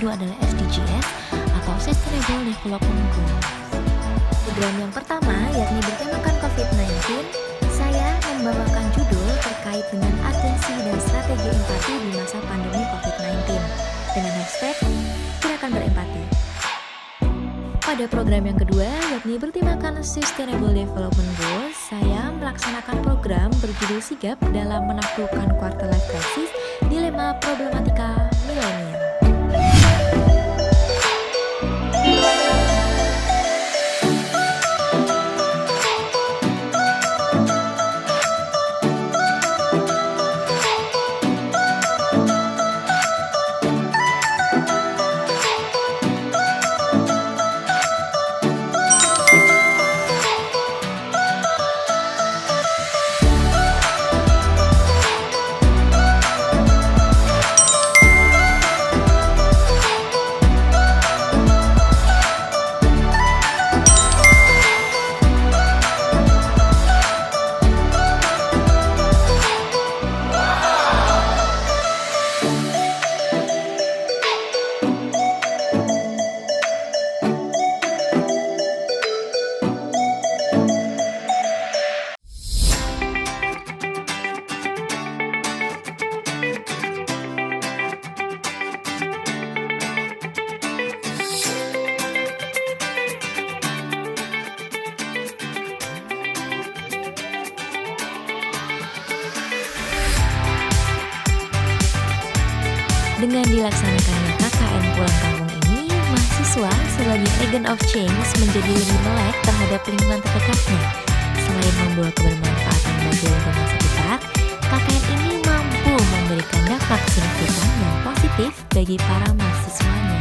kedua adalah SDGs atau Sustainable Development Goals. Program yang pertama yakni bertemakan COVID-19, saya membawakan judul terkait dengan atensi dan strategi empati di masa pandemi COVID-19 dengan hashtag Gerakan Berempati. Pada program yang kedua, yakni bertemakan Sustainable Development Goals, saya melaksanakan program berjudul Sigap dalam menaklukkan Quarter Life Crisis, Dilema Problematika Milenial. Dengan dilaksanakannya KKN Pulang Kampung ini, mahasiswa sebagai agent of change menjadi lebih melek terhadap lingkungan terdekatnya. Selain membawa kebermanfaatan bagi lingkungan sekitar, KKN ini mampu memberikan dampak signifikan yang positif bagi para mahasiswanya.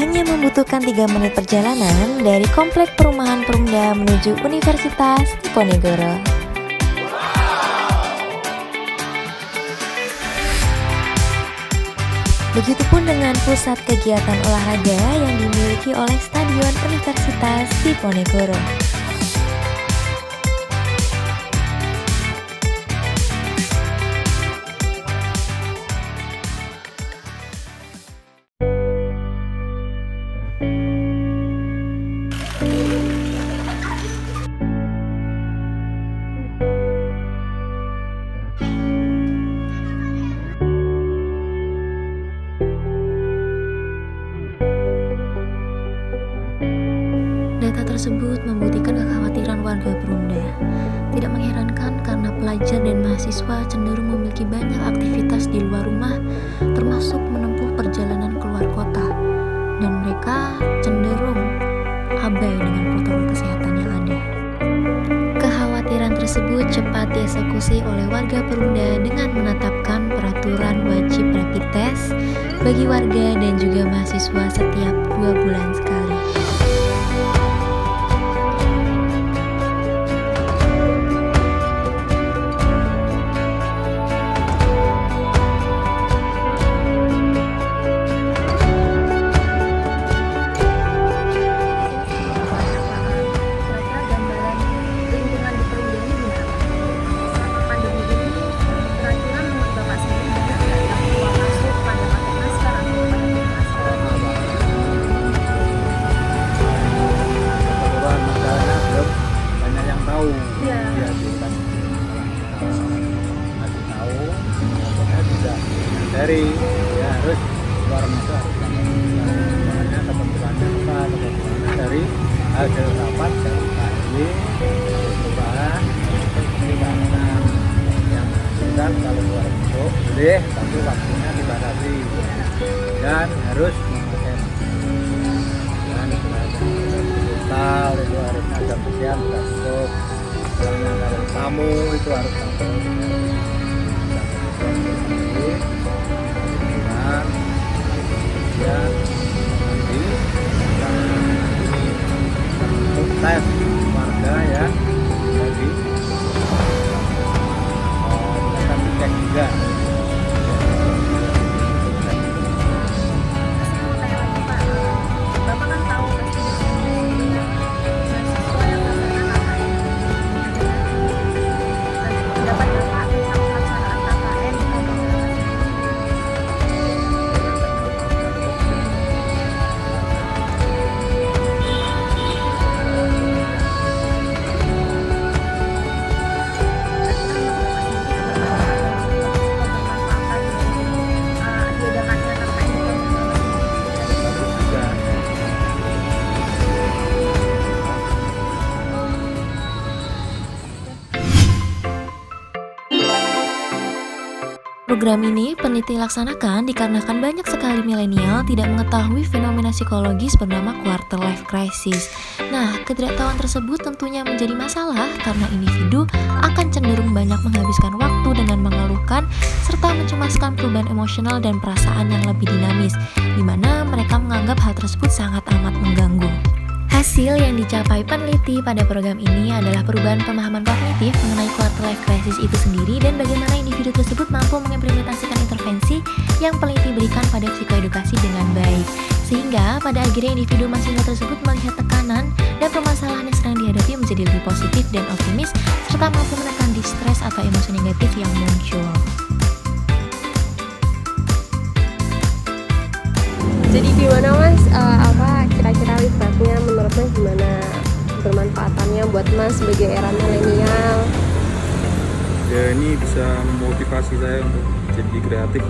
Hanya membutuhkan 3 menit perjalanan dari Komplek Perumahan Perumda menuju Universitas Diponegoro. Begitupun dengan pusat kegiatan olahraga yang dimiliki oleh Stadion Universitas Diponegoro. Data tersebut membuktikan kekhawatiran warga Perumda. Tidak mengherankan karena pelajar dan mahasiswa cenderung memiliki banyak aktivitas di luar rumah, termasuk menempuh perjalanan keluar kota. Dan mereka cenderung abai dengan protokol kesehatan yang ada. Kekhawatiran tersebut cepat dieksekusi oleh warga Perumda dengan menetapkan peraturan wajib rapid test bagi warga dan juga mahasiswa setiap 2 bulan sekali. Dari ya harus keluar masuk soalnya kebetulannya dari hasil rapat dan KI perubahan karena yang sudah kalau keluar masuk boleh tapi waktunya dibatasi dan harus memakai dan total itu harusnya jam sekian sudah tutup kalau tamu itu harus masuk dan nanti untuk tes warga ya jadi Enggak. Bapak kan tahu pasti mahasiswa yang melaksanakan KKN dapat Bapak tentang pelaksanaan KKN di kampus. Program ini peneliti laksanakan dikarenakan banyak sekali milenial tidak mengetahui fenomena psikologis bernama quarter life crisis. Nah, ketidaktahuan tersebut tentunya menjadi masalah karena individu akan cenderung banyak menghabiskan waktu dengan mengeluhkan serta mencemaskan perubahan emosional dan perasaan yang lebih dinamis, di mana mereka menganggap hal tersebut sangat amat mengganggu. Hasil yang dicapai peneliti pada program ini adalah perubahan pemahaman kognitif mengenai quarter life crisis itu sendiri dan bagaimana individu tersebut mampu mengimplementasikan intervensi yang peneliti berikan pada psikoedukasi dengan baik. Sehingga pada akhirnya individu mahasiswa tersebut melihat tekanan dan permasalahan yang sedang dihadapi menjadi lebih positif dan optimis serta mampu menekan distres atau emosi negatif yang muncul. Jadi gimana Mas, kira-kira libatnya menurut Mas gimana bermanfaatannya buat Mas sebagai era milenial? Ya ini bisa memotivasi saya untuk jadi kreatif.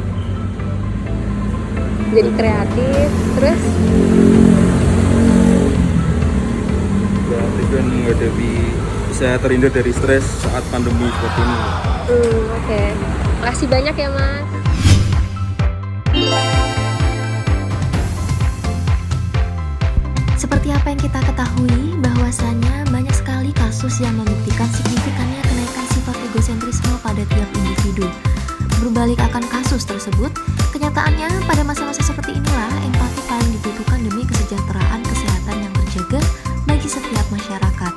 Jadi kreatif, terus? Kreatif dan menghadapi, bisa terhindar dari stres saat pandemi seperti ini. Oke. Makasih banyak ya Mas. Seperti apa yang kita ketahui, bahwasannya banyak sekali kasus yang membuktikan signifikannya kenaikan sifat egosentrisme pada tiap individu. Berbalik akan kasus tersebut, kenyataannya pada masa-masa seperti inilah empati paling dibutuhkan demi kesejahteraan kesehatan yang terjaga bagi setiap masyarakat.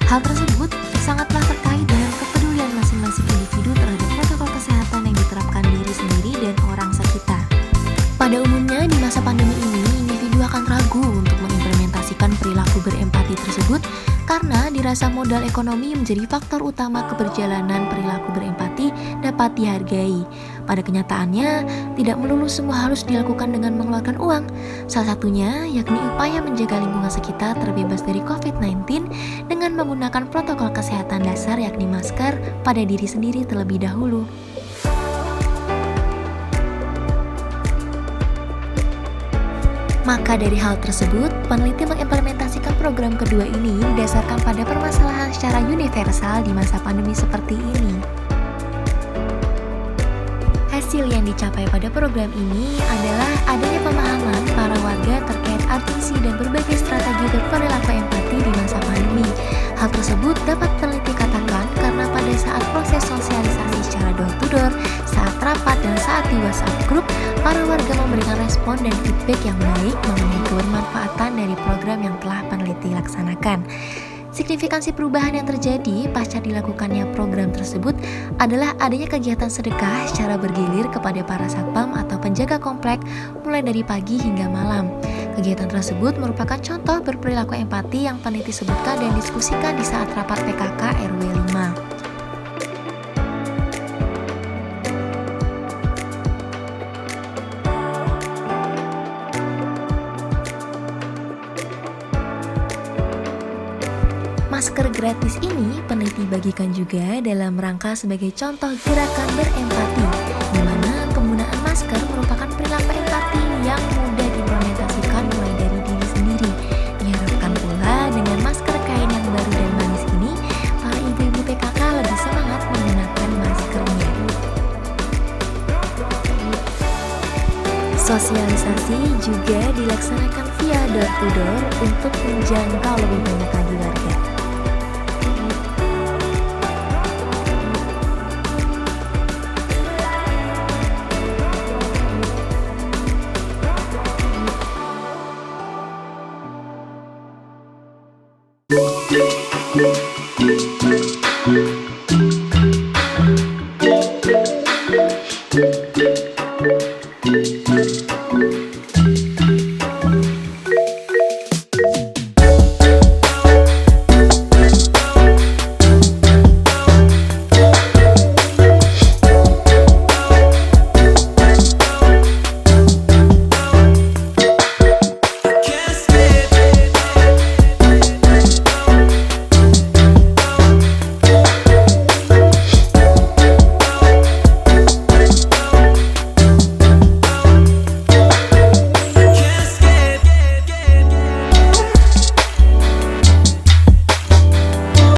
Hal tersebut sangatlah terkait dengan kepedulian masing-masing individu terhadap protokol kesehatan yang diterapkan diri sendiri dan orang sekitar. Pada umumnya di masa pandemi ini, individu akan ragu untuk mengimplementasikan perilaku berempati tersebut karena dirasa modal ekonomi menjadi faktor utama keberjalanan perilaku berempati dapat dihargai. Pada kenyataannya, tidak melulu semua harus dilakukan dengan mengeluarkan uang. Salah satunya yakni upaya menjaga lingkungan sekitar terbebas dari COVID-19 dengan menggunakan protokol kesehatan dasar yakni masker pada diri sendiri terlebih dahulu. Maka dari hal tersebut, peneliti mengimplementasikan program kedua ini berdasarkan pada permasalahan secara universal di masa pandemi seperti ini. Hasil yang dicapai pada program ini adalah adanya pemahaman para warga terkait arti dan berbagai strategi berperilaku empati di masa pandemi. Hal tersebut dapat peneliti katakan karena pada saat proses sosialisasi secara door to door, saat rapat dan saat di WhatsApp group, para warga memberikan respon dan feedback yang baik mengenai kebermanfaatan dari program yang telah peneliti laksanakan. Signifikansi perubahan yang terjadi pasca dilakukannya program tersebut adalah adanya kegiatan sedekah secara bergilir kepada para satpam atau penjaga komplek mulai dari pagi hingga malam. Kegiatan tersebut merupakan contoh berperilaku empati yang peneliti sebutkan dan diskusikan di saat rapat PKK RW 5. Masker gratis ini peneliti bagikan juga dalam rangka sebagai contoh gerakan berempati, di mana penggunaan masker merupakan perilaku empati yang mudah diimplementasikan mulai dari diri sendiri. Diharapkan pula dengan masker kain yang baru dan manis ini, para ibu-ibu PKK lebih semangat menggunakan maskernya. Sosialisasi juga dilaksanakan via door to door untuk menjangkau lebih banyak lagi warga.